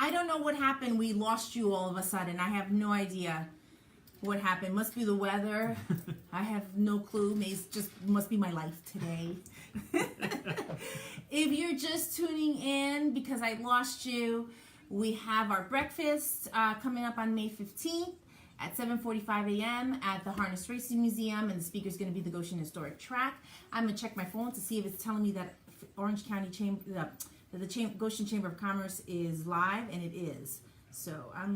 I don't know what happened. We lost you all of a sudden. I have no idea what happened. Must be the weather. I have no clue. Must be my life today. If you're just tuning in because I lost you, we have our breakfast coming up on May 15th at 7:45 a.m. at the Harness Racing Museum, and the speaker is going to be the Goshen Historic Track. I'm going to check my phone to see if it's telling me that Orange County Chamber, the Goshen Chamber of Commerce is live, and it is. So I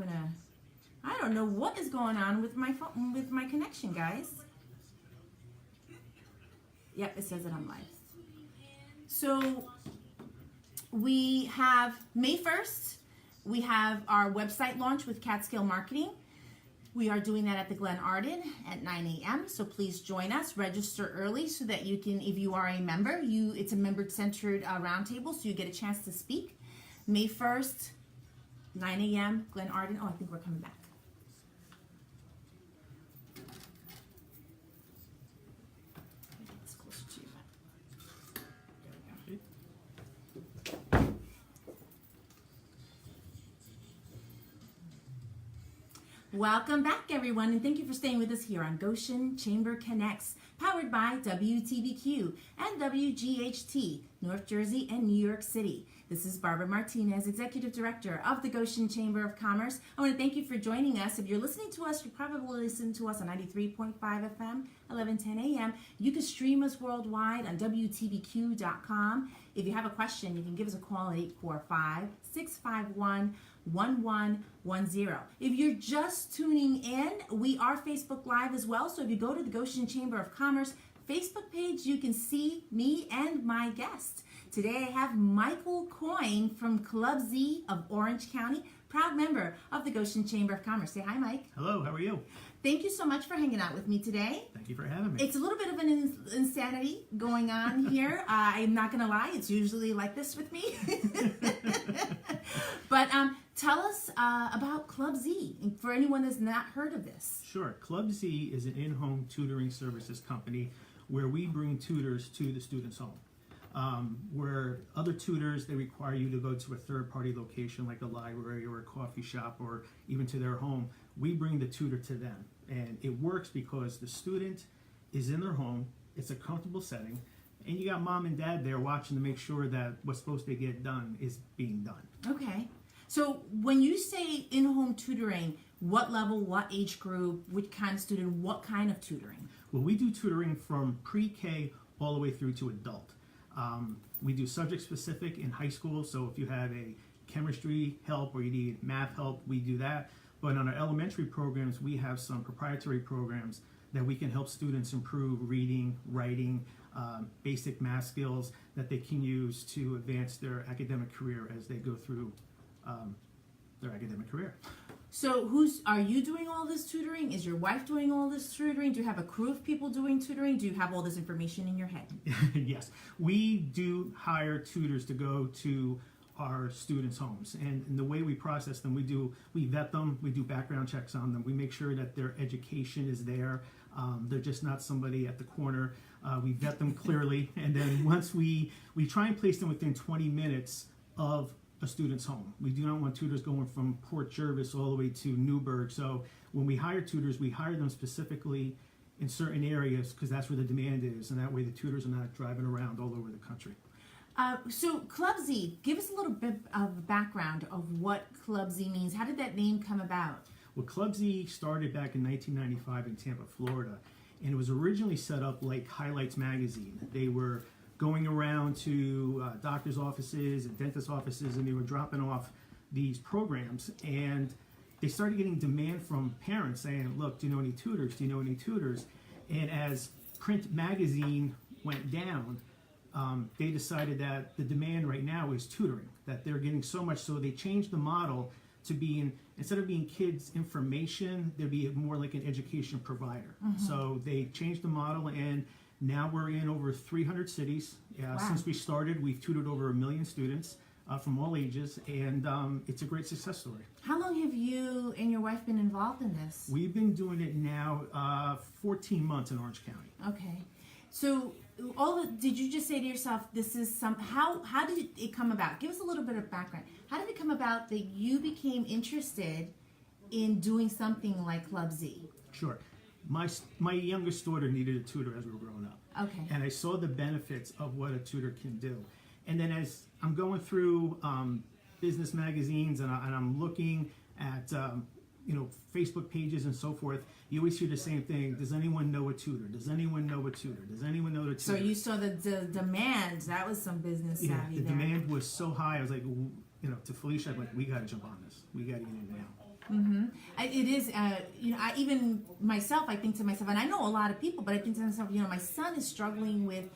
don't know what is going on with my phone, with my connection, guys. Yep, it says that I'm live. So we have May 1st, we have our website launch with Catscale Marketing. We are doing that at the Glen Arden at 9 a.m. So please join us. Register early so that you can, if you are a member, it's a member-centered roundtable, so you get a chance to speak. May 1st, 9 a.m., Glen Arden. Oh, I think we're coming back. It's close to you. There we go. Welcome back, everyone, and thank you for staying with us here on Goshen Chamber Connects, powered by WTBQ and WGHT, North Jersey and New York City. This is Barbara Martinez, Executive Director of the Goshen Chamber of Commerce. I want to thank you for joining us. If you're listening to us, you probably listen to us on 93.5 FM, 1110 AM. You can stream us worldwide on WTBQ.com. If you have a question, you can give us a call at 845-651-1110. If you're just tuning in, we are Facebook Live as well. So if you go to the Goshen Chamber of Commerce Facebook page, you can see me and my guest. Today I have Michael Coyne from Club Z of Orange County, proud member of the Goshen Chamber of Commerce. Say hi, Mike. Hello, how are you? Thank you so much for hanging out with me today. Thank you for having me. It's a little bit of an insanity going on here. I'm not going to lie, it's usually like this with me. But tell us about Club Z, for anyone that's not heard of this. Sure. Club Z is an in-home tutoring services company where we bring tutors to the student's home. Where other tutors, they require you to go to a third-party location like a library or a coffee shop or even to their home. We bring the tutor to them, and it works because the student is in their home, it's a comfortable setting, and you got mom and dad there watching to make sure that what's supposed to get done is being done. Okay. So when you say in-home tutoring, what level, what age group, which kind of student, what kind of tutoring? Well, we do tutoring from pre-K all the way through to adult. We do subject specific in high school, so if you have a chemistry help or you need math help, we do that. But on our elementary programs, we have some proprietary programs that we can help students improve reading, writing, basic math skills that they can use to advance their academic career as they go through their academic career. So are you doing all this tutoring? Is your wife doing all this tutoring? Do you have a crew of people doing tutoring? Do you have all this information in your head? Yes. We do hire tutors to go to our students' homes. And the way we process them, we vet them, we do background checks on them, we make sure that their education is there. They're just not somebody at the corner. We vet them clearly, and then once we try and place them within 20 minutes of a student's home. We do not want tutors going from Port Jervis all the way to Newburgh. So when we hire tutors, we hire them specifically in certain areas because that's where the demand is, and that way the tutors are not driving around all over the country. So Club Z, give us a little bit of background of what Club Z means. How did that name come about? Well, Club Z started back in 1995 in Tampa, Florida, and it was originally set up like Highlights magazine. They were going around to doctors' offices and dentist offices, and they were dropping off these programs, and they started getting demand from parents saying, look, do you know any tutors? Do you know any tutors? And as print magazine went down, they decided that the demand right now is tutoring, that they're getting so much, so they changed the model to being, instead of being kids information, they'd be more like an education provider. Mm-hmm. So they changed the model, and now we're in over 300 cities. Wow. Since we started, we've tutored over 1 million students from all ages, and it's a great success story. How long have you and your wife been involved in this? We've been doing it now 14 months in Orange County. Okay. So did you just say to yourself, this is how did it come about? Give us a little bit of background. How did it come about that you became interested in doing something like Club Z? Sure. My youngest daughter needed a tutor as we were growing up. Okay. And I saw the benefits of what a tutor can do. And then as I'm going through business magazines and I'm looking at Facebook pages and so forth, you always hear the same thing. Does anyone know a tutor? Does anyone know a tutor? Does anyone know a tutor? So you saw the demand. That was some business savvy. Yeah, the there. demand was so high. I was like, to Felicia, I'm like, we got to jump on this. We got to get in now. Mm-hmm. It is, I even myself, I think to myself, and I know a lot of people, but I think to myself, my son is struggling with,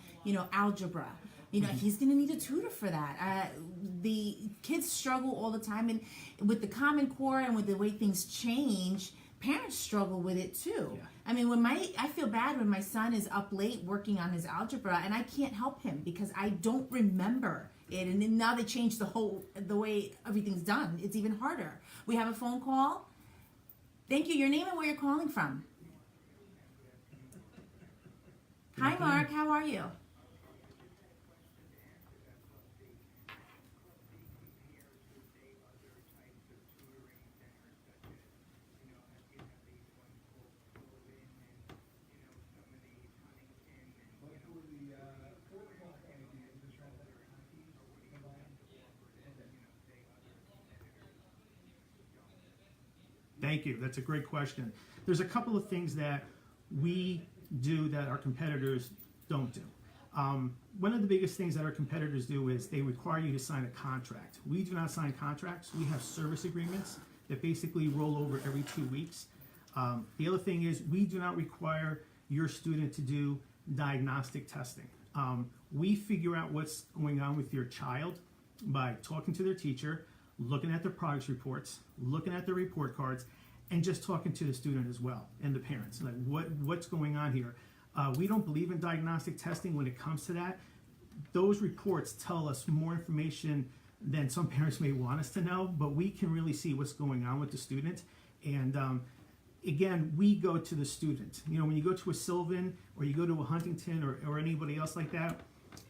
algebra. He's going to need a tutor for that. The kids struggle all the time, and with the Common Core and with the way things change, parents struggle with it too. Yeah. I mean, I feel bad when my son is up late working on his algebra, and I can't help him because I don't remember it. And then now they changed the way everything's done. It's even harder. We have a phone call. Thank you. Your name and where you're calling from. Hi, Mark. How are you? Thank you. That's a great question. There's a couple of things that we do that our competitors don't do. One of the biggest things that our competitors do is they require you to sign a contract. We do not sign contracts. We have service agreements that basically roll over every 2 weeks. The other thing is we do not require your student to do diagnostic testing. We figure out what's going on with your child by talking to their teacher, looking at their progress reports, looking at their report cards, and just talking to the student as well and the parents. Like what's going on here? We don't believe in diagnostic testing when it comes to that. Those reports tell us more information than some parents may want us to know, but we can really see what's going on with the student. And again, we go to the student. When you go to a Sylvan or you go to a Huntington or anybody else like that,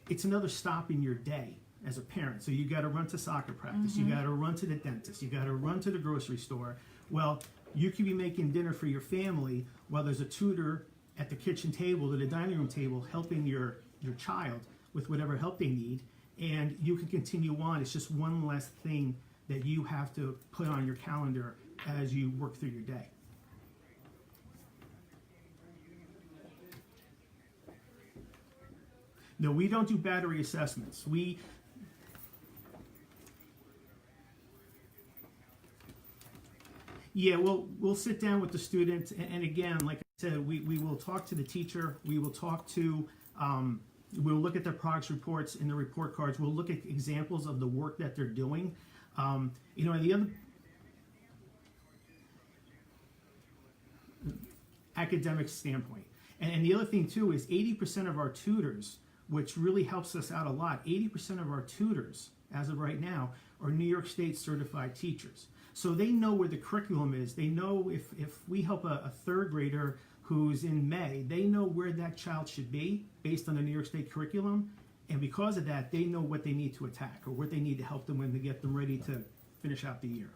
it's another stop in your day as a parent. So you got to run to soccer practice, you got to run to the dentist, you got to run to the grocery store. Well, you could be making dinner for your family while there's a tutor at the kitchen table or the dining room table helping your child with whatever help they need, and you can continue on. It's just one less thing that you have to put on your calendar as you work through your day. No, we don't do battery assessments. Yeah, we'll sit down with the student, and again, like I said, we will talk to the teacher. We will talk to, we'll look at their progress reports and the report cards. We'll look at examples of the work that they're doing. And the other academic standpoint, and the other thing too is 80% of our tutors, which really helps us out a lot. 80% of our tutors, as of right now, are New York State certified teachers. So they know where the curriculum is. They know if we help a third grader who's in May, they know where that child should be based on the New York State curriculum. And because of that, they know what they need to attack or what they need to help them when to get them ready to finish out the year.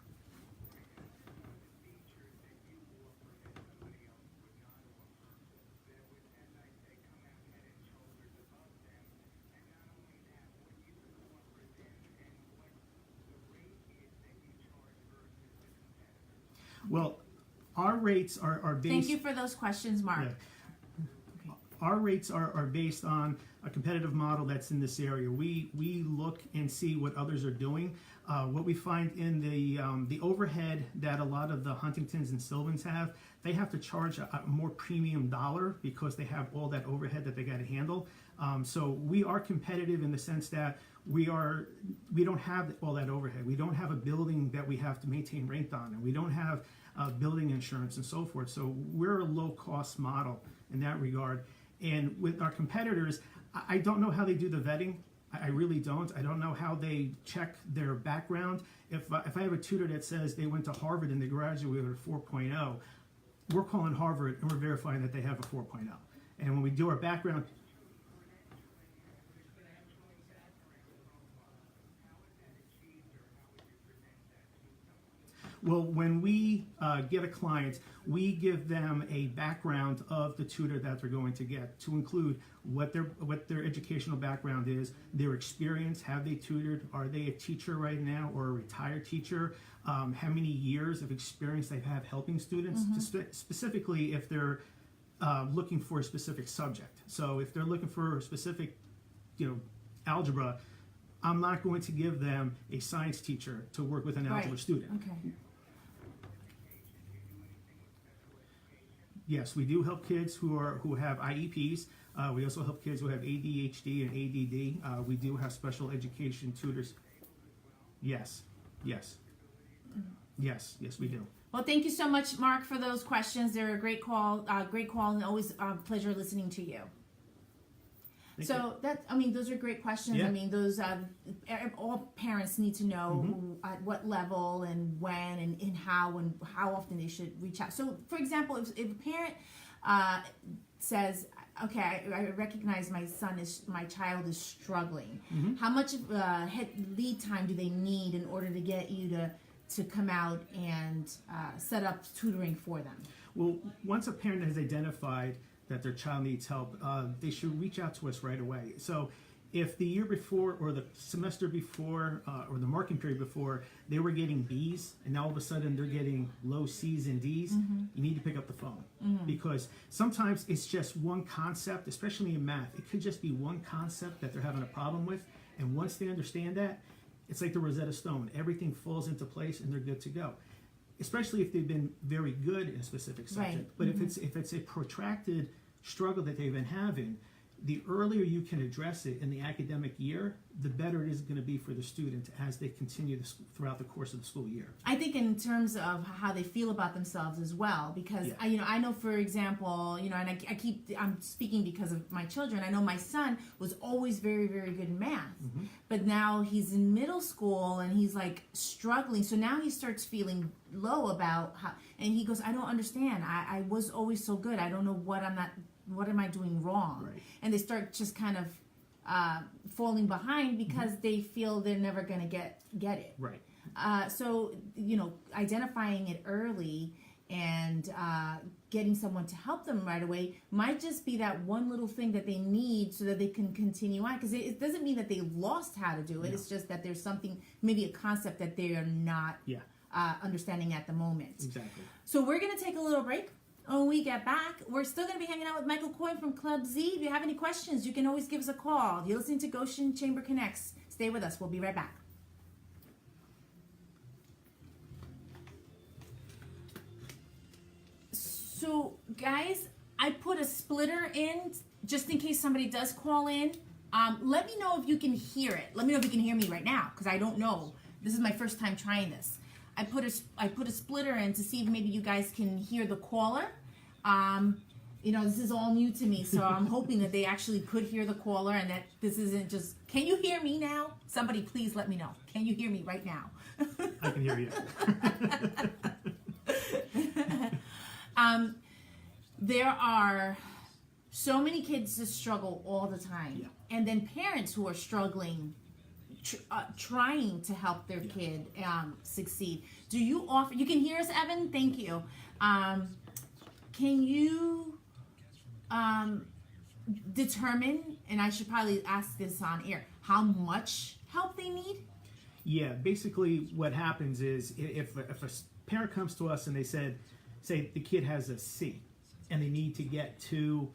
Well, our rates are based... Thank you for those questions, Mark. Yeah. Our rates are based on a competitive model that's in this area. We look and see what others are doing. What we find in the overhead that a lot of the Huntingtons and Sylvans have, they have to charge a more premium dollar because they have all that overhead that they got to handle. So we are competitive in the sense that we don't have all that overhead. We don't have a building that we have to maintain rent on, and we don't have building insurance and so forth. So we're a low-cost model in that regard. And with our competitors, I don't know how they do the vetting. I really don't. I don't know how they check their background. If I have a tutor that says they went to Harvard and they graduated with a 4.0, we're calling Harvard and we're verifying that they have a 4.0. And when we do our background... Well, when we get a client, we give them a background of the tutor that they're going to get, to include what their educational background is, their experience, have they tutored, are they a teacher right now or a retired teacher, how many years of experience they have helping students, specifically if they're looking for a specific subject. So if they're looking for a specific, algebra, I'm not going to give them a science teacher to work with an algebra student. Okay. Yes, we do help kids who have IEPs. We also help kids who have ADHD and ADD. We do have special education tutors. Yes, we do. Well, thank you so much, Mark, for those questions. They're a great call, and always a pleasure listening to you. Those are great questions. Yeah. I mean, those all parents need to know at what level and when and how often they should reach out. So, for example, if a parent says, "Okay, I recognize my child is struggling. How much lead time do they need in order to get you to come out and set up tutoring for them?" Well, once a parent has identified that their child needs help, they should reach out to us right away. So if the year before or the semester before or the marking period before they were getting B's and now all of a sudden they're getting low C's and D's, you need to pick up the phone, because sometimes it's just one concept, especially in math. It could just be one concept that they're having a problem with, and once they understand that, it's like the Rosetta Stone. Everything falls into place and they're good to go. Especially if they've been very good in a specific subject. Right. But if it's a protracted struggle that they've been having, the earlier you can address it in the academic year, the better it is going to be for the student as they continue throughout the course of the school year. I think in terms of how they feel about themselves as well, because I know, for example, and I'm speaking because of my children. I know my son was always very, very good in math, but now he's in middle school and he's like struggling. So now he starts feeling low about how, and he goes, "I don't understand. I was always so good. I don't know what am I doing wrong?" Right. And they start just kind of falling behind because they feel they're never going to get it. Right. So, identifying it early and getting someone to help them right away might just be that one little thing that they need so that they can continue on. Because it doesn't mean that they lost how to do it. No. It's just that there's something, maybe a concept that they are not understanding at the moment. Exactly. So we're going to take a little break. When we get back, we're still going to be hanging out with Michael Coy from Club Z. If you have any questions, you can always give us a call. If you're listening to Goshen Chamber Connects, stay with us. We'll be right back. So, guys, I put a splitter in just in case somebody does call in. Let me know if you can hear it. Let me know if you can hear me right now, because I don't know. This is my first time trying this. I put a splitter in to see if maybe you guys can hear the caller. This is all new to me, so I'm hoping that they actually could hear the caller and that this isn't just, can you hear me now? Somebody please let me know. Can you hear me right now? I can hear you. There are so many kids that struggle all the time. And then parents who are struggling trying to help their kid succeed. Do you offer, you can hear us, Evan? Thank you. Can you determine, and I should probably ask this on air, how much help they need? Yeah, basically what happens is if a parent comes to us and they say the kid has a C and they need to get to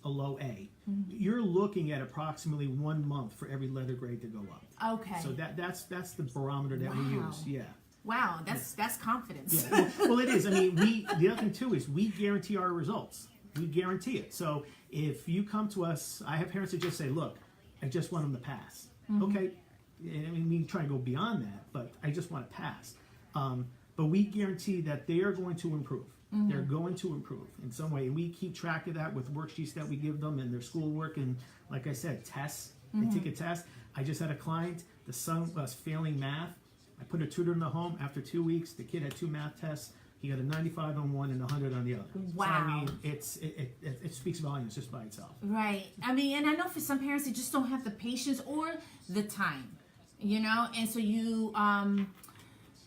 a low A, you're looking at approximately 1 month for every letter grade to go up. Okay. So that's the barometer that we use. Yeah. Wow, that's confidence. Yeah. Well, it is. I mean, the other thing too is we guarantee our results. We guarantee it. So if you come to us, I have parents that just say, "Look, I just want them to pass." Okay. I mean, we try and go beyond that, but I just want to pass. But we guarantee that they are going to improve. They're going to improve in some way. And we keep track of that with worksheets that we give them and their schoolwork. And like I said, tests. They take a test. I just had a client, the son was failing math. I put a tutor in the home. After 2 weeks, the kid had 2 math tests. He got a 95 on one and 100 on the other. Wow. So, I mean, it speaks volumes just by itself. Right. I mean, and I know for some parents, they just don't have the patience or the time, And so you,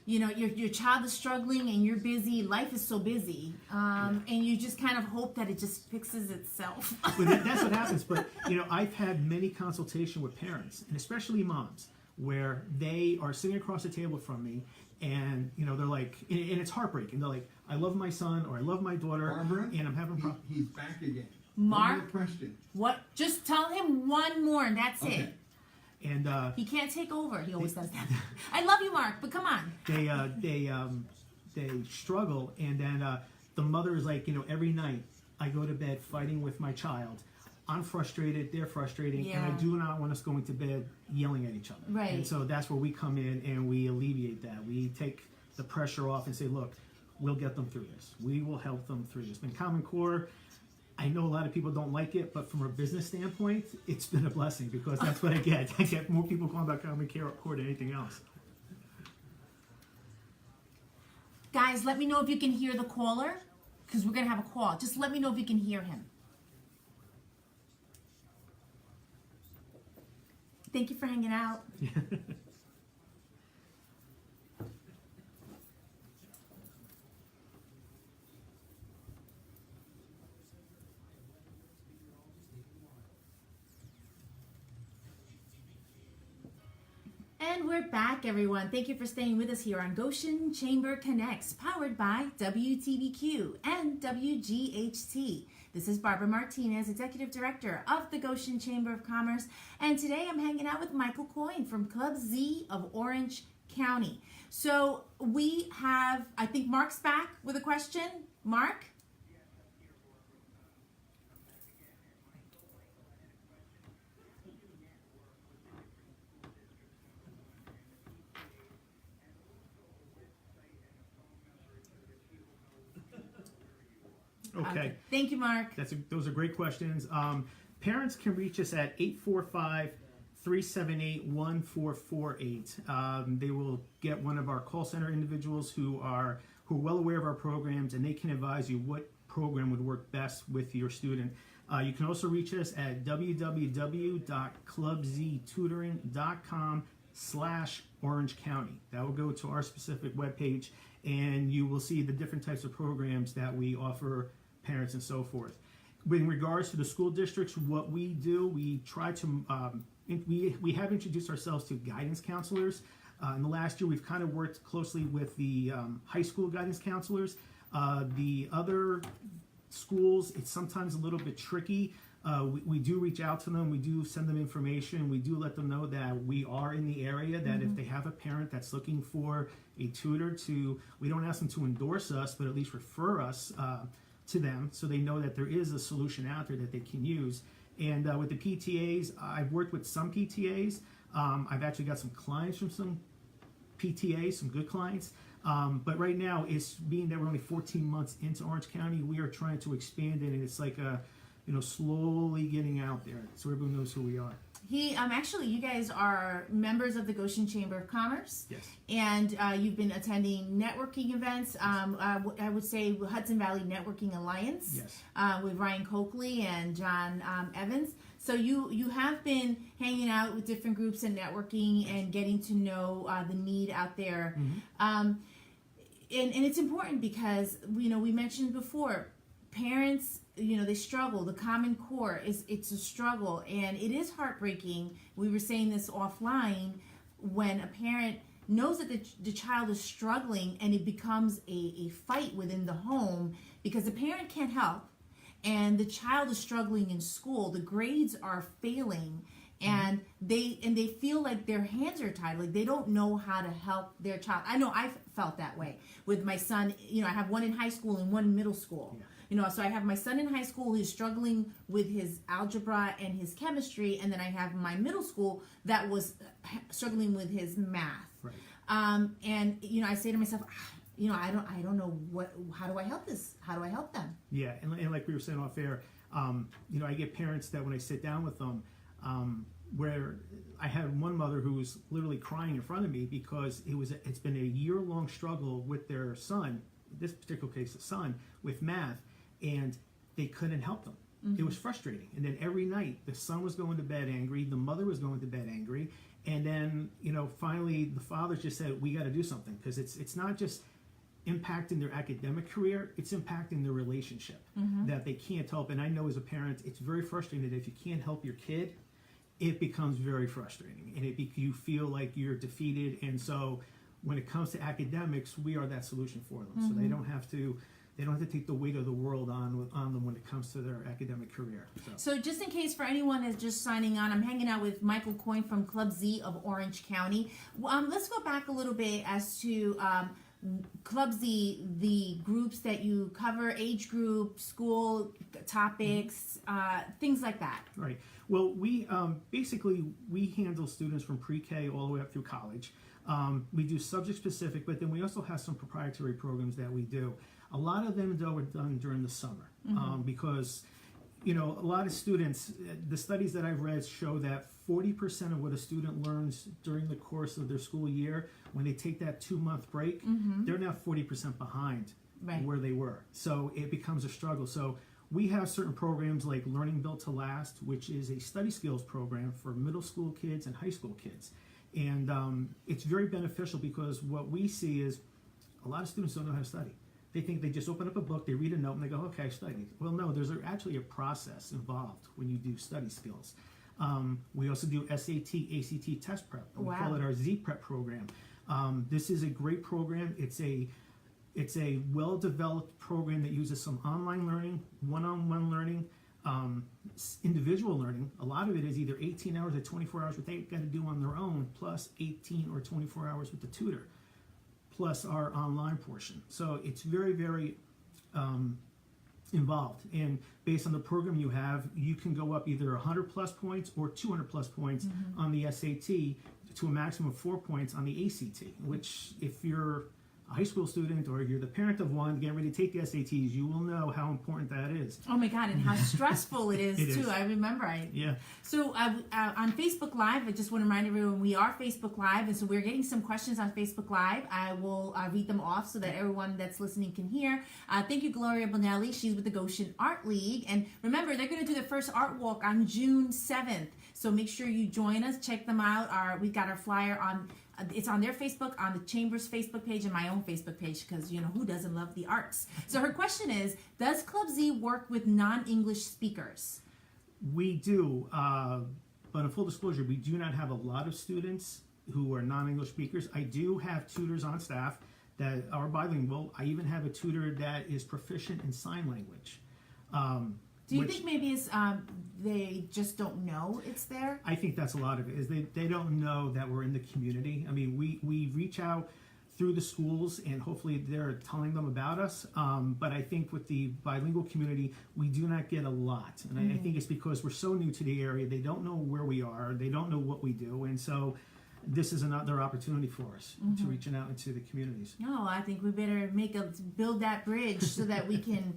your child is struggling and you're busy. Life is so busy, and you just kind of hope that it just fixes itself. But that's what happens. But I've had many consultation with parents, and especially moms, where they are sitting across the table from me, and they're like, and it's heartbreaking. They're like, I love my son or I love my daughter, Barbara, and I'm having problems. He's back again. Mark, One more question. What? Just tell him one more, and that's Okay. it. And He can't take over. He always does that. I love you, Mark, but come on. they struggle, and then the mother is like, every night I go to bed fighting with my child. I'm frustrated, they're frustrated, and I do not want us going to bed yelling at each other. Right. And so that's where we come in and we alleviate that. We take the pressure off and say, look, we'll get them through this. We will help them through this. In Common Core, I know a lot of people don't like it, but from a business standpoint, it's been a blessing because that's what I get. I get more people calling about Common Core than anything else. Guys, let me know if you can hear the caller, because we're going to have a call. Just let me know if you can hear him. Thank you for hanging out. And we're back, everyone. Thank you for staying with us here on Goshen Chamber Connects, powered by WTBQ and WGHT. This is Barbara Martinez, Executive Director of the Goshen Chamber of Commerce, and today I'm hanging out with Michael Coyne from Club Z of Orange County. So we have, I think Mark's back with a question. Mark? Okay. Thank you, Mark. Those are great questions. Parents can reach us at 845-378-1448. They will get one of our call center individuals who are well aware of our programs, and they can advise you what program would work best with your student. You can also reach us at www.clubztutoring.com/Orange County. That will go to our specific webpage, and you will see the different types of programs that we offer parents and so forth. In regards to the school districts, what we do, we try to, we have introduced ourselves to guidance counselors. In the last year, we've kind of worked closely with the high school guidance counselors. The other schools, it's sometimes a little bit tricky. We do reach out to them. We do send them information. We do let them know that we are in the area, that if they have a parent that's looking for a tutor we don't ask them to endorse us, but at least refer us to them so they know that there is a solution out there that they can use. And with the PTAs, I've worked with some PTAs. I've actually got some clients from some PTAs, some good clients. But right now, it's being that we're only 14 months into Orange County, we are trying to expand it, and it's like slowly getting out there so everyone knows who we are. Actually, you guys are members of the Goshen Chamber of Commerce. Yes. And you've been attending networking events. I would say Hudson Valley Networking Alliance. Yes. With Ryan Coakley and John Evans. So you have been hanging out with different groups and networking and getting to know the need out there. And it's important because we mentioned before, parents, they struggle. The Common Core it's a struggle, and it is heartbreaking. We were saying this offline, when a parent knows that the child is struggling and it becomes a fight within the home because the parent can't help and the child is struggling in school. The grades are failing, and they feel like their hands are tied, like they don't know how to help their child. I know I've felt that way with my son. I have one in high school and one in middle school. Yeah. So I have my son in high school who's struggling with his algebra and his chemistry, and then I have my middle school that was struggling with his math. Right. And I say to myself, I don't know how do I help this? How do I help them? Yeah, and like we were saying off air, I get parents that when I sit down with them, where I had one mother who was literally crying in front of me because it's been a year-long struggle with their son, in this particular case the son, with math, and they couldn't help them. It was frustrating. And then every night the son was going to bed angry, the mother was going to bed angry, And then, finally the fathers just said, we got to do something, because it's not just impacting their academic career, it's impacting their relationship that they can't help. And I know as a parent, it's very frustrating that if you can't help your kid, it becomes very frustrating, and you feel like you're defeated. And so when it comes to academics, we are that solution for them. So they don't have to take the weight of the world on them when it comes to their academic career. So just in case for anyone is just signing on, I'm hanging out with Michael Coyne from Club Z of Orange County. Let's go back a little bit as to Club Z, the groups that you cover, age group, school topics, things like that. Right. Well, we basically handle students from pre-K all the way up through college. We do subject specific, but then we also have some proprietary programs that we do. A lot of them, though, are done during the summer because, a lot of students, the studies that I've read show that 40% of what a student learns during the course of their school year, when they take that 2-month break, they're now 40% behind where they were. So it becomes a struggle. So we have certain programs like Learning Built to Last, which is a study skills program for middle school kids and high school kids. And it's very beneficial because what we see is a lot of students don't know how to study. They think they just open up a book, they read a note, and they go, okay, I studied. Well, no, there's actually a process involved when you do study skills. We also do SAT, ACT test prep. We call it our Z-Prep program. This is a great program. It's a well-developed program that uses some online learning, one-on-one learning, individual learning. A lot of it is either 18 hours or 24 hours, what they've got to do on their own, plus 18 or 24 hours with the tutor, plus our online portion. So it's very, very involved. And based on the program you have, you can go up either 100 plus points or 200 plus points on the SAT to a maximum of 4 points on the ACT, which if you're a high school student or you're the parent of one getting ready to take the SATs, you will know how important that is. Oh my God, and how stressful it is too. I remember. So on Facebook Live, I just want to remind everyone we are Facebook Live, and so we're getting some questions on Facebook Live. I will read them off so that everyone that's listening can hear. Thank you, Gloria Bonelli. She's with the Goshen Art League, and remember they're going to do their first art walk on June 7th. So make sure you join us. Check them out. We've got our flyer on. It's on their Facebook, on the Chamber's Facebook page, and my own Facebook page, because, who doesn't love the arts? So her question is, does Club Z work with non-English speakers? We do, but in full disclosure, we do not have a lot of students who are non-English speakers. I do have tutors on staff that are bilingual. I even have a tutor that is proficient in sign language. Do you think maybe it's they just don't know it's there? I think that's a lot of it, is they don't know that we're in the community. I mean, we reach out through the schools, and hopefully they're telling them about us. But I think with the bilingual community, we do not get a lot. And I think it's because we're so new to the area. They don't know where we are. They don't know what we do. And so this is another opportunity for us to reaching out into the communities. No, I think we better build that bridge so that we can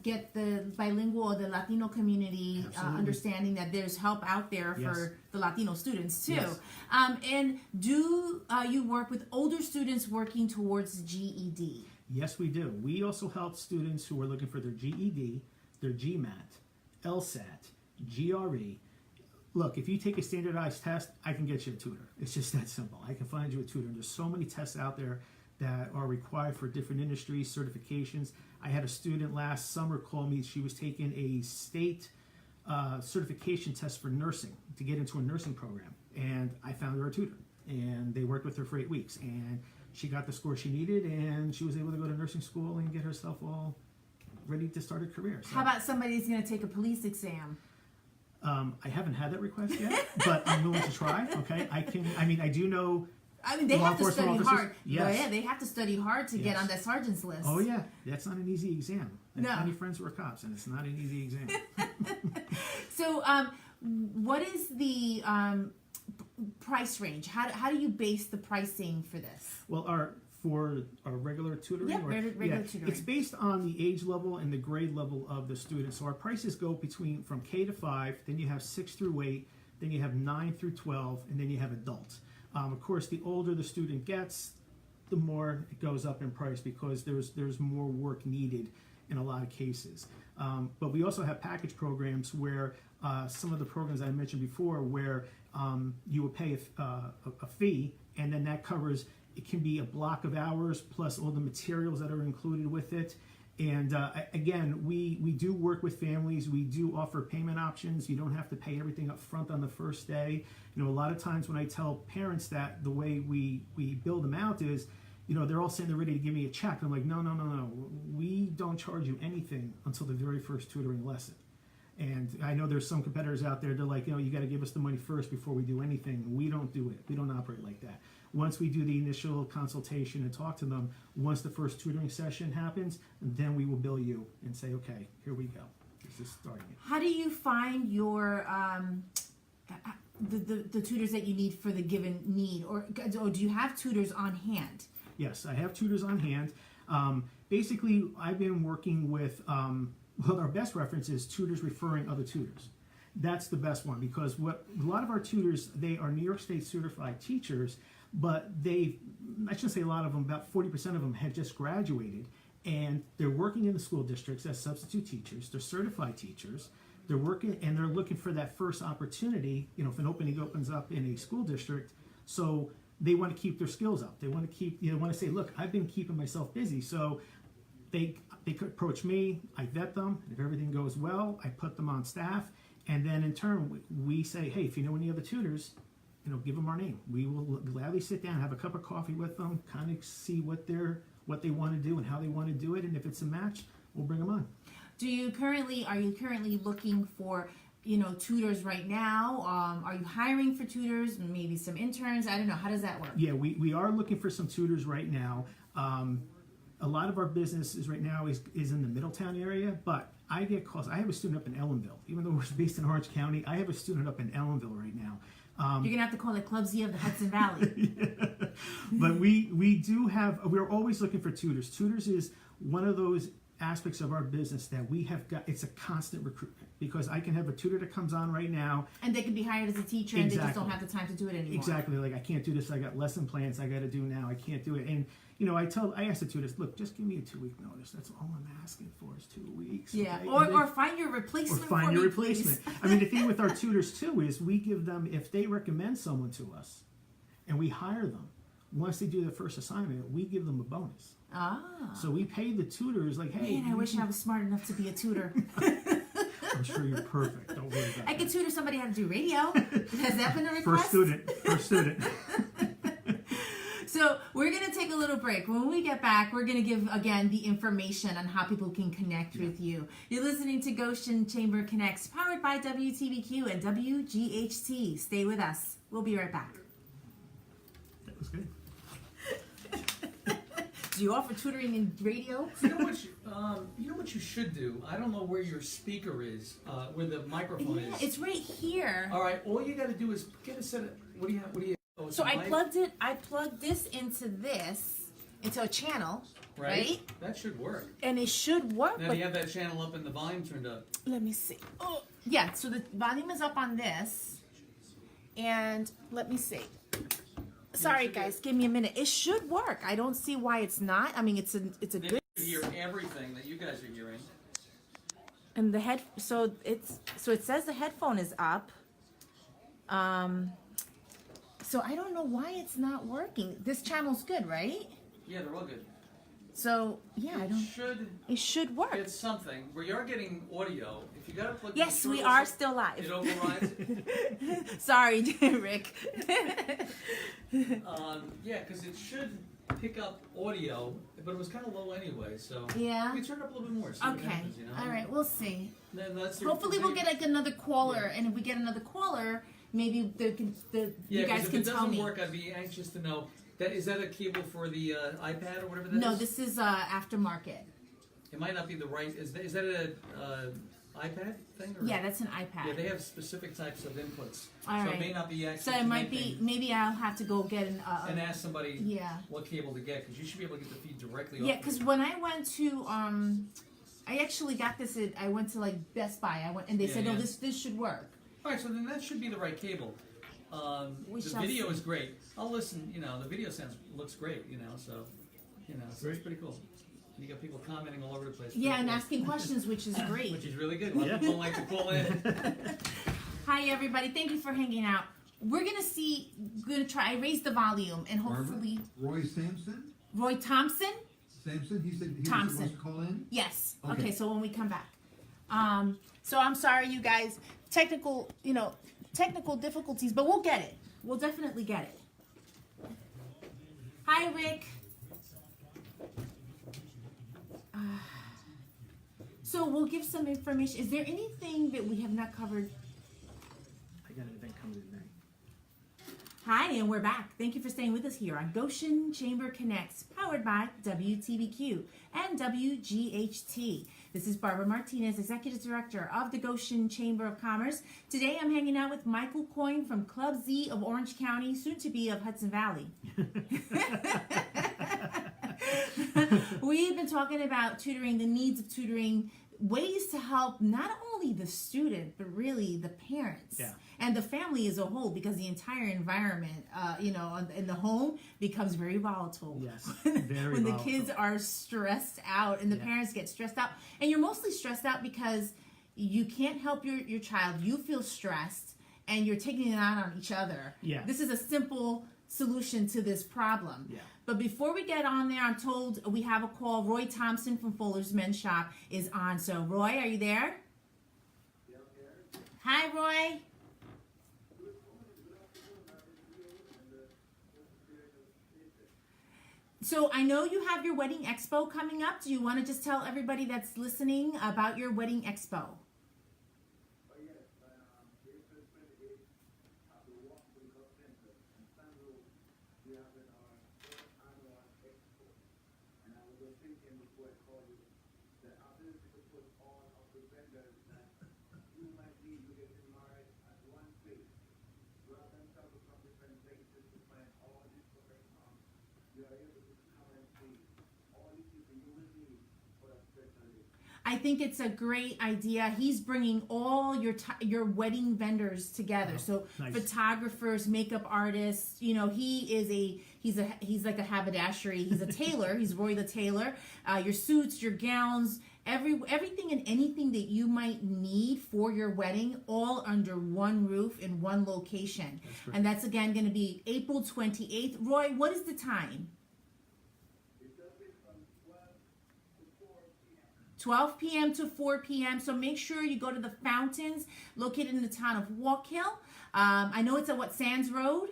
get the bilingual or the Latino community understanding that there's help out there for the Latino students too. Yes. And do you work with older students working towards GED? Yes, we do. We also help students who are looking for their GED, their GMAT, LSAT, GRE. Look, if you take a standardized test, I can get you a tutor. It's just that simple. I can find you a tutor. And there's so many tests out there that are required for different industries, certifications. I had a student last summer call me. She was taking a state certification test for nursing to get into a nursing program. And I found her a tutor. And they worked with her for 8 weeks. And she got the score she needed, and she was able to go to nursing school and get herself all ready to start a career. So, how about somebody's going to take a police exam? I haven't had that request yet, but I'm willing to try. Okay, I do know. They have to study hard. Yes. Yeah, they have to study hard to get on that sergeant's list. Oh yeah, that's not an easy exam. I have plenty of friends who are cops, and it's not an easy exam. So, what is the price range? How do you base the pricing for this? Well, for our regular tutoring? Regular tutoring. It's based on the age level and the grade level of the student. So our prices go from K to 5, then you have 6 through 8, then you have 9 through 12, and then you have adults. Of course, the older the student gets, the more it goes up in price because there's more work needed in a lot of cases. But we also have package programs where some of the programs I mentioned before, where you will pay a fee, and then that covers, it can be a block of hours plus all the materials that are included with it. And again, we do work with families. We do offer payment options. You don't have to pay everything up front on the first day. You know, a lot of times when I tell parents that, the way we build them out is, you know, they're all saying they're ready to give me a check. I'm like, no. We don't charge you anything until the very first tutoring lesson. And I know there's some competitors out there, they're like, you know, you got to give us the money first before we do anything. We don't do it. We don't operate like that. Once we do the initial consultation and talk to them, once the first tutoring session happens, then we will bill you and say, okay, here we go. This is starting it. How do you find your the tutors that you need for the given need, or do you have tutors on hand? Yes, I have tutors on hand. Basically, I've been working with, well, our best reference is tutors referring other tutors. That's the best one, because what a lot of our tutors, they are New York State certified teachers, but I shouldn't say a lot of them, about 40% of them had just graduated, and they're working in the school districts as substitute teachers. They're certified teachers. They're working, and they're looking for that first opportunity, you know, if an opening opens up in a school district. So they want to keep their skills up. They want to keep, you know, want to say, look, I've been keeping myself busy. So they could approach me, I vet them. If everything goes well, I put them on staff. And then in turn, we say, hey, if you know any other tutors, you know, give them our name. We will gladly sit down, have a cup of coffee with them, kind of see what they want to do and how they want to do it. And if it's a match, we'll bring them on. Are you currently looking for, you know, tutors right now? Are you hiring for tutors? Maybe some interns? I don't know. How does that work? Yeah, we are looking for some tutors right now. A lot of our business is right now is in the Middletown area, but I get calls. I have a student up in Ellenville. Even though we're based in Orange County, I have a student up in Ellenville right now. You're going to have to call it Club Z of the Hudson Valley. Yeah. But we're always looking for tutors. Tutors is one of those aspects of our business that we have got. It's a constant recruitment, because I can have a tutor that comes on right now, and they can be hired as a teacher, and they just don't have the time to do it anymore. Exactly. Like, I can't do this. I got lesson plans I got to do now. I can't do it. And you know, I ask the tutors, look, just give me a 2-week notice. That's all I'm asking for is 2 weeks. Yeah, okay? or find your replacement. Or find your replacement. I mean, the thing with our tutors too is we give them, if they recommend someone to us, and we hire them, once they do their first assignment, we give them a bonus. Ah. So we pay the tutors like, hey. Man, I wish I was smart enough to be a tutor. I'm sure you're perfect. Don't worry about I could tutor somebody how to do radio. Has that been a request? First student. So we're going to take a little break. When we get back, we're going to give, again, the information on how people can connect with you. You're listening to Goshen Chamber Connects, powered by WTBQ and WGHT. Stay with us. We'll be right back. That was good. Do you offer tutoring in radio? You know what you should do? I don't know where your speaker is, where the microphone is. It's right here. All right, all you got to do is get a set of, what do you have? Oh, So I plugged this into a channel, right? That should work. And it should work. Now, but do you have that channel up and the volume turned up? let me see. Oh, yeah. So the volume is up on this, and let me see. Sorry, guys. Give me a minute. It should work. I don't see why it's not. I mean, it's a They good. hear everything that you guys are hearing. And it says the headphone is up. So I don't know why it's not working. This channel's good, right? Yeah, they're all good. So yeah, it should work. It's something. We are getting audio. If you got to plug. Yes, we are still live. It overrides it. Sorry, Rick. Yeah, because it should pick up audio, but it was kind of low anyway. So Yeah. we turn it up a little bit more. See what Okay. happens, you know? All right. We'll see. Then Hopefully, we'll get like another caller, and if we get another caller, maybe you guys can tell me. If it doesn't work, I'd be anxious to know. Is that a cable for the iPad or whatever that is? No, this is aftermarket. It might not be the right. Is that a iPad thing? Or? Yeah, that's an iPad. Yeah, they have specific types of inputs. All so right. it may not be actually. So it might be. Maybe I'll have to go get an. And ask somebody. Yeah. What cable to get, because you should be able to get the feed directly. Yeah, off because when I went to I actually got this. I went to like Best Buy. And they said, yeah. "No, this should work." All right, so then that should be the right cable. We The shall video see. is great. I'll listen. You know, the video looks great. You know, so so it's pretty cool. And you got people commenting all over the place. Yeah, Pretty and cool. asking questions, which is great. Which is really good. A lot of people like to call in. Hi, everybody. Thank you for hanging out we're gonna try raise the volume and hopefully Roy Sampson? Roy Thompson. Sampson? He said he was Thompson. supposed to call in? Yes. Okay. Okay. So when we come back, so I'm sorry, you guys. Technical difficulties, but we'll get it. We'll definitely get it. Hi, Rick. So we'll give some information. Is there anything that we have not covered? I got an event coming tonight. Hi, and we're back. Thank you for staying with us here on Goshen Chamber Connects, powered by WTBQ and WGHT. This is Barbara Martinez, Executive Director of the Goshen Chamber of Commerce. Today I'm hanging out with Michael Coyne from Club Z of Orange County, soon to be of Hudson Valley. We've been talking about tutoring, the needs of tutoring, ways to help not only the student, but really the parents and the family as a whole, because the entire environment, in the home becomes very volatile. Yes, when very the volatile. kids are stressed out and the parents get stressed out. And you're mostly stressed out because you can't help your child. You feel stressed and you're taking it out on each other. Yeah. This is a simple solution to this problem. Yeah. But before we get on there, I'm told we have a call. Roy Thompson from Fuller's Men's Shop is on. So, Roy, are you there? Hi, Roy. So, I know you have your wedding expo coming up. Do you want to just tell everybody that's listening about your wedding expo? I think it's a great idea. He's bringing all your wedding vendors together. So nice. Photographers, makeup artists. You know, he's like a haberdashery. He's a tailor. He's Roy the tailor. Your suits, your gowns, everything and anything that you might need for your wedding, all under one roof in one location. And that's again going to be April 28th. Roy, what is the time? 12 p.m. to 4 p.m. So make sure you go to the fountains located in the town of Walk Hill. I know it's at Sands Road?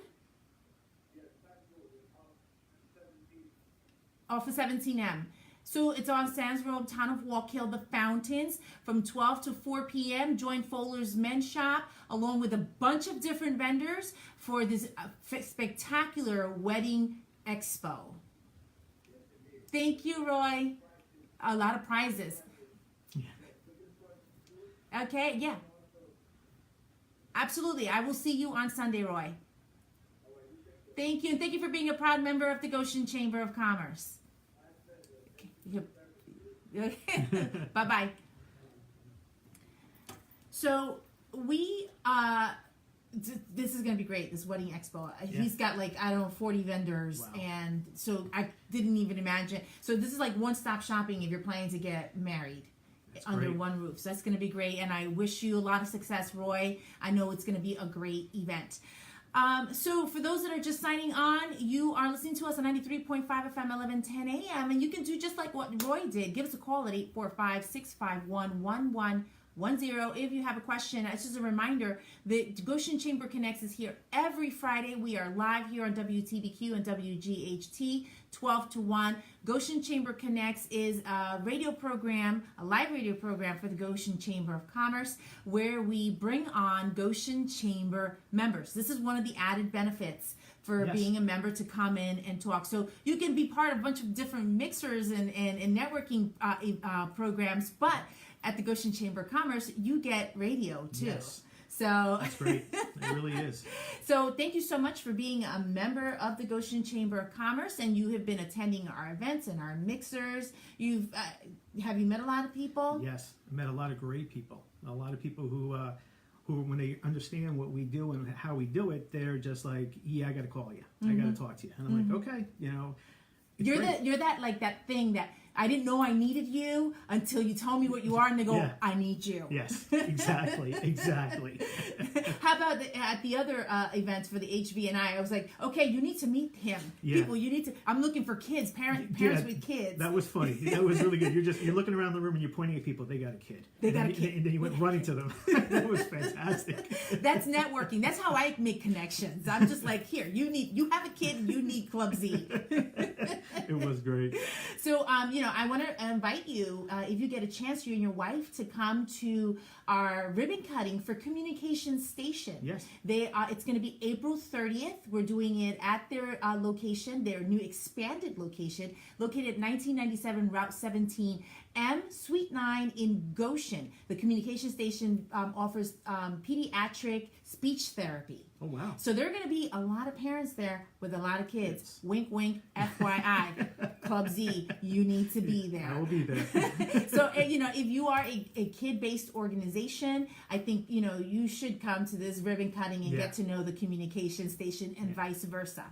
Off of 17M. So it's on Sands Road, town of Walk Hill, the fountains, from 12 to 4 p.m. Join Fuller's Men's Shop along with a bunch of different vendors for this spectacular wedding expo. Thank you, Roy. A lot of prizes. Yeah. Okay, yeah. Absolutely. I will see you on Sunday, Roy. Thank you. And thank you for being a proud member of the Goshen Chamber of Commerce. Bye-bye. So we this is going to be great, this wedding expo. He's got 40 vendors. Wow. And so I didn't even imagine. So this is like one-stop shopping if you're planning to get married. That's under great. One roof. So that's going to be great. And I wish you a lot of success, Roy. I know it's going to be a great event. So for those that are just signing on, you are listening to us on 93.5 FM, 1110 AM. And you can do just like what Roy did. Give us a call at 845-651-1110 if you have a question. It's just a reminder that Goshen Chamber Connects is here every Friday. We are live here on WTBQ and WGHT 12 to 1. Goshen Chamber Connects is a radio program, a live radio program for the Goshen Chamber of Commerce, where we bring on Goshen Chamber members. This is one of the added benefits for being a member, to come in and talk. So you can be part of a bunch of different mixers and networking programs, but at the Goshen Chamber of Commerce, you get radio too. Yes. So that's great. It really is. So thank you so much for being a member of the Goshen Chamber of Commerce, and you have been attending our events and our mixers. Have you met a lot of people? Yes, I met a lot of great people. A lot of people who when they understand what we do and how we do it, they're just like, yeah, I got to call you. I got to talk to you. And I'm like, okay, you know. You're that thing that I didn't know I needed you until you told me what you are, and they go, Yeah. I need you. Yes, exactly, exactly. How about at the other events for the HV&I? I was like, okay, you need to meet him. Yeah. People, you need to. I'm looking for kids, parents with kids. That was funny. That was really good. You're looking around the room and you're pointing at people. They got a kid. They got a kid. And then you went running to them. That was fantastic. That's networking. That's how I make connections. I'm just like, here, you have a kid, and you need Club Z. It was great. So, I want to invite you, if you get a chance, you and your wife, to come to our ribbon cutting for Communication Station. Yes. It's going to be April 30th. We're doing it at their location, their new expanded location, located at 1997 Route 17 M Suite 9 in Goshen. The Communication Station offers pediatric speech therapy. Oh, wow. So there are going to be a lot of parents there with a lot of kids. Wink, wink, FYI. Club Z, you need to be there. I will be there. So, if you are a kid-based organization, I think, you should come to this ribbon cutting and get to know the Communication Station and vice versa.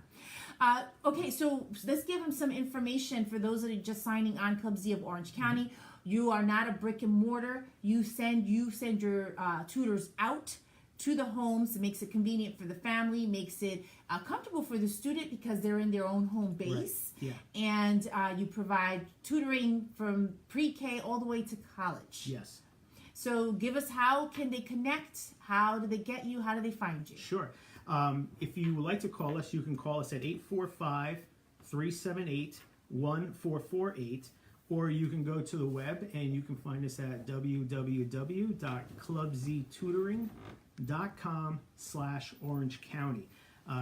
Okay, so let's give them some information for those that are just signing on Club Z of Orange County. You are not a brick and mortar. You send your tutors out to the homes. It makes it convenient for the family, makes it comfortable for the student because they're in their own home base. Right. Yeah. And you provide tutoring from pre-K all the way to college. Yes. So give us, how can they connect? How do they get you? How do they find you? Sure. If you would like to call us, you can call us at 845-378-1448, or you can go to the web and you can find us at www.clubztutoring.com/Orange County.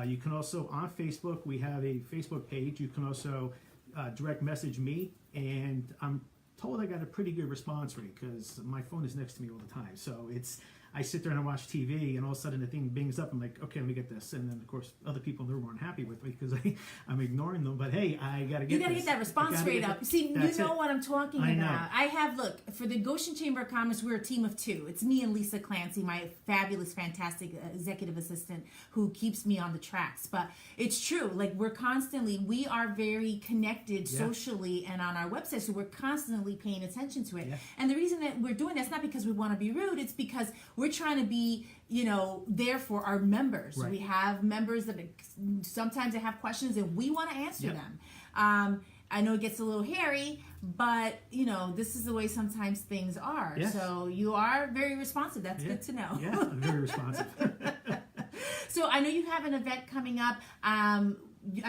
You can also, on Facebook, we have a Facebook page. You can also direct message me, and I'm told I got a pretty good response rate because my phone is next to me all the time. So I sit there and I watch TV, and all of a sudden the thing bings up. I'm like, okay, let me get this. And then, of course, other people in the room aren't happy with me because I'm ignoring them. But hey, I got to get this. You got to get that response rate up. See, you know what I'm talking about. I have, look, for the Goshen Chamber of Commerce, we're a team of two. It's me and Lisa Clancy, my fabulous, fantastic executive assistant who keeps me on the tracks. But it's true. Like, we are very connected socially and on our website, so we're constantly paying attention to it. Yeah. And the reason that we're doing that's not because we want to be rude. It's because we're trying to be, there for our members. Right. We have members that sometimes they have questions and we want to answer them. I know it gets a little hairy, but this is the way sometimes things are. Yes. So you are very responsive. That's good to know. Yeah, I'm very responsive. So I know you have an event coming up. I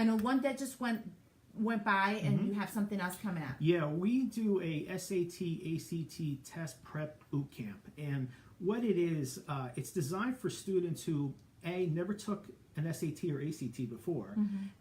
know one that just went by, and you have something else coming up. Yeah, we do a SAT, ACT test prep boot camp, and what it is, it's designed for students who never took an SAT or ACT before,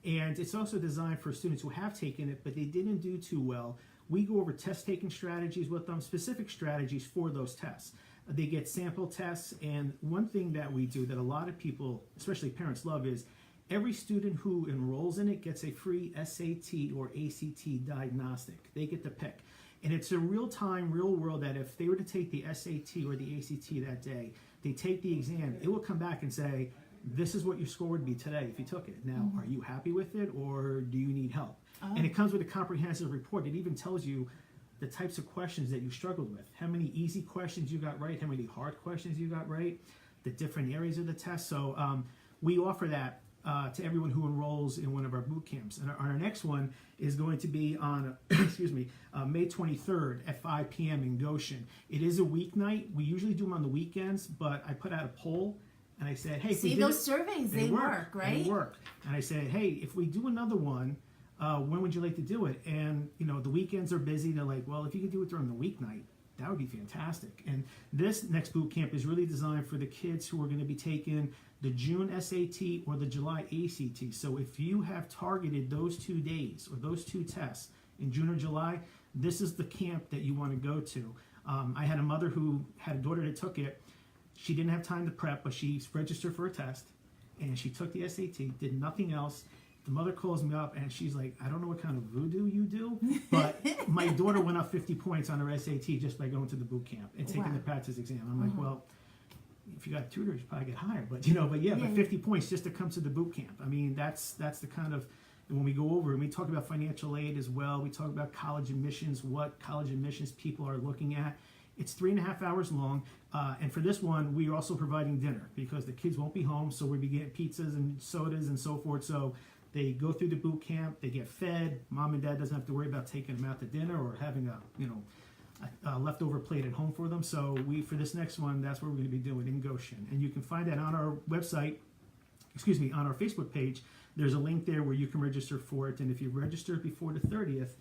and it's also designed for students who have taken it but they didn't do too well. We go over test taking strategies with them, specific strategies for those tests. They get sample tests, and one thing that we do that a lot of people, especially parents, love is every student who enrolls in it gets a free SAT or ACT diagnostic. They get to pick. And it's a real-time, real world that if they were to take the SAT or the ACT that day, they take the exam, it will come back and say, this is what your score would be today if you took it. Now, are you happy with it, or do you need help? Oh. And it comes with a comprehensive report. It even tells you the types of questions that you struggled with, how many easy questions you got right, how many hard questions you got right, the different areas of the test. So we offer that to everyone who enrolls in one of our boot camps. And our next one is going to be on May 23rd at 5 p.m. in Goshen. It is a weeknight. We usually do them on the weekends, but I put out a poll and I said, hey, see those surveys, they work, right? They work. And I said, hey, if we do another one, when would you like to do it? And the weekends are busy. They're like, well, if you could do it during the weeknight, that would be fantastic. And this next boot camp is really designed for the kids who are going to be taking the June SAT or the July ACT. So if you have targeted those 2 days or those 2 tests in June or July, this is the camp that you want to go to. I had a mother who had a daughter that took it. She didn't have time to prep, but she registered for a test, and she took the SAT, did nothing else. The mother calls me up, and she's like, I don't know what kind of voodoo you do, but my daughter went up 50 points on her SAT just by going to the boot camp and taking the practice exam. I'm like, well, if you got tutors, you probably get higher. But, but 50 points just to come to the boot camp. I mean, that's the kind of And when we go over and we talk about financial aid as well, we talk about college admissions, what college admissions people are looking at. It's 3.5 hours long. And for this one, we are also providing dinner because the kids won't be home. So we'll be getting pizzas and sodas and so forth. So they go through the boot camp, they get fed. Mom and dad doesn't have to worry about taking them out to dinner or having a leftover plate at home for them. So for this next one, that's what we're going to be doing in Goshen. And you can find that on our website, on our Facebook page. There's a link there where you can register for it. And if you register before the 30th,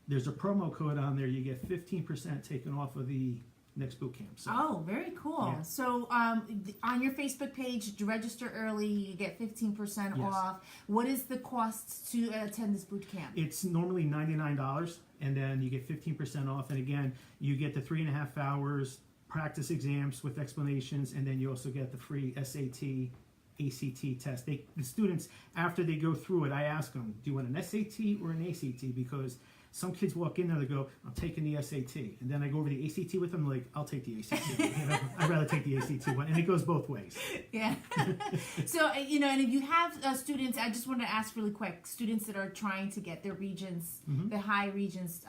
there's a promo code on there. You get 15% taken off of the next boot camp. So, oh, very cool. Yeah. So on your Facebook page, to register early, you get 15% Yes. off. What is the cost to attend this boot camp? It's normally $99, and then you get 15% off. And again, you get the 3.5 hours practice exams with explanations, and then you also get the free SAT, ACT test. The students, after they go through it, I ask them, do you want an SAT or an ACT? Because some kids walk in there, they go, I'm taking the SAT. And then I go over the ACT with them, like, I'll take the ACT. I'd rather take the ACT one. And it goes both ways. Yeah. So, and if you have students, I just want to ask really quick, students that are trying to get their Regents, the high Regents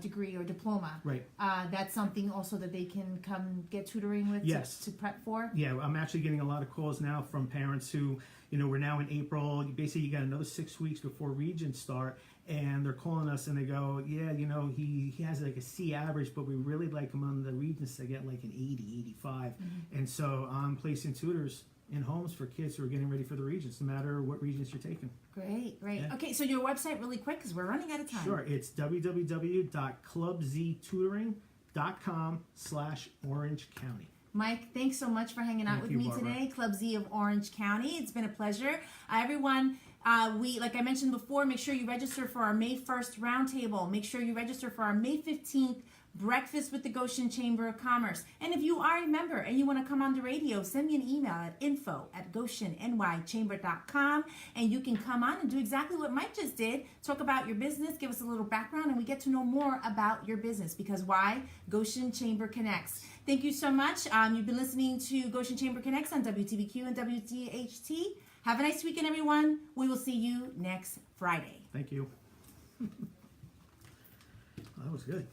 degree or diploma. Right. That's something also that they can come get tutoring with Yes. to prep for? Yeah, I'm actually getting a lot of calls now from parents who, we're now in April. Basically, you got another 6 weeks before Regents start. And they're calling us and they go, yeah, he has like a C average, but we really like him on the Regents to get like an 80, 85. And so I'm placing tutors in homes for kids who are getting ready for the Regents, no matter what Regents you're taking. Great. Yeah. Okay, so your website really quick because we're running out of time. Sure, it's www.clubztutoring.com/Orange County. Mike, thanks so much for hanging out Thank with you, me Barbara. today. Club Z of Orange County. It's been a pleasure. Everyone, like I mentioned before, make sure you register for our May 1st roundtable. Make sure you register for our May 15th breakfast with the Goshen Chamber of Commerce. And if you are a member and you want to come on the radio, send me an email at info@goshennychamber.com, and you can come on and do exactly what Mike just did. Talk about your business, give us a little background, and we get to know more about your business. Because why? Goshen Chamber Connects. Thank you so much. You've been listening to Goshen Chamber Connects on WTBQ and WTHT. Have a nice weekend, everyone. We will see you next Friday. Thank you. That was good.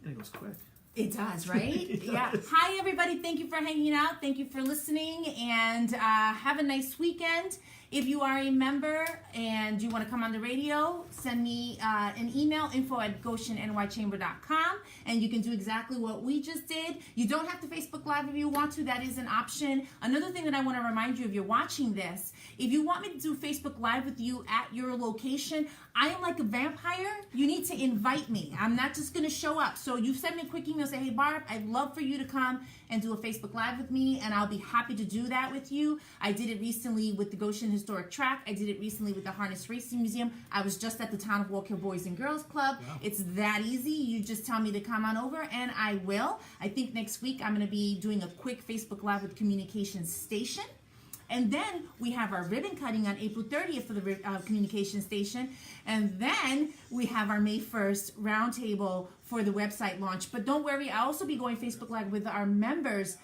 And it goes quick. It does, right? It Yeah. does. Hi, everybody. Thank you for hanging out. Thank you for listening. And have a nice weekend. If you are a member and you want to come on the radio, send me an email, info@goshennychamber.com, and you can do exactly what we just did. You don't have to Facebook Live if you want to. That is an option. Another thing that I want to remind you, if you're watching this, if you want me to do Facebook Live with you at your location, I am like a vampire. You need to invite me. I'm not just going to show up. So you send me a quick email, say, hey, Barb, I'd love for you to come and do a Facebook Live with me, and I'll be happy to do that with you. I did it recently with the Goshen Historic Track. I did it recently with the Harness Racing Museum. I was just at the Town of Walk Hill Boys and Girls Club. Wow. It's that easy. You just tell me to come on over, and I will. I think next week I'm going to be doing a quick Facebook Live with Communications Station. And then we have our ribbon cutting on April 30th for the communication station. And then we have our May 1st roundtable for the website launch. But don't worry, I'll also be going Facebook Live with our members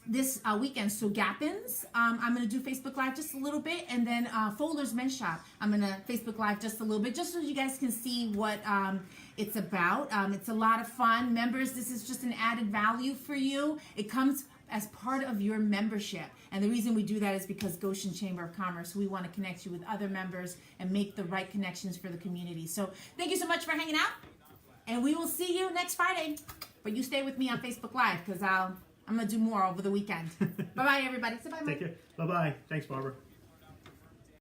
this weekend. So Gappins, I'm going to do Facebook Live just a little bit. And then Folder's Men's Shop, I'm going to Facebook Live just a little bit, just so you guys can see what it's about. It's a lot of fun. Members, this is just an added value for you. It comes as part of your membership. And the reason we do that is because Goshen Chamber of Commerce, we want to connect you with other members and make the right connections for the community. So thank you so much for hanging out. And we will see you next Friday. But you stay with me on Facebook Live because I'm going to do more over the weekend. Bye-bye, everybody. Say bye, Mike. Take care. Bye-bye. Thanks, Barbara.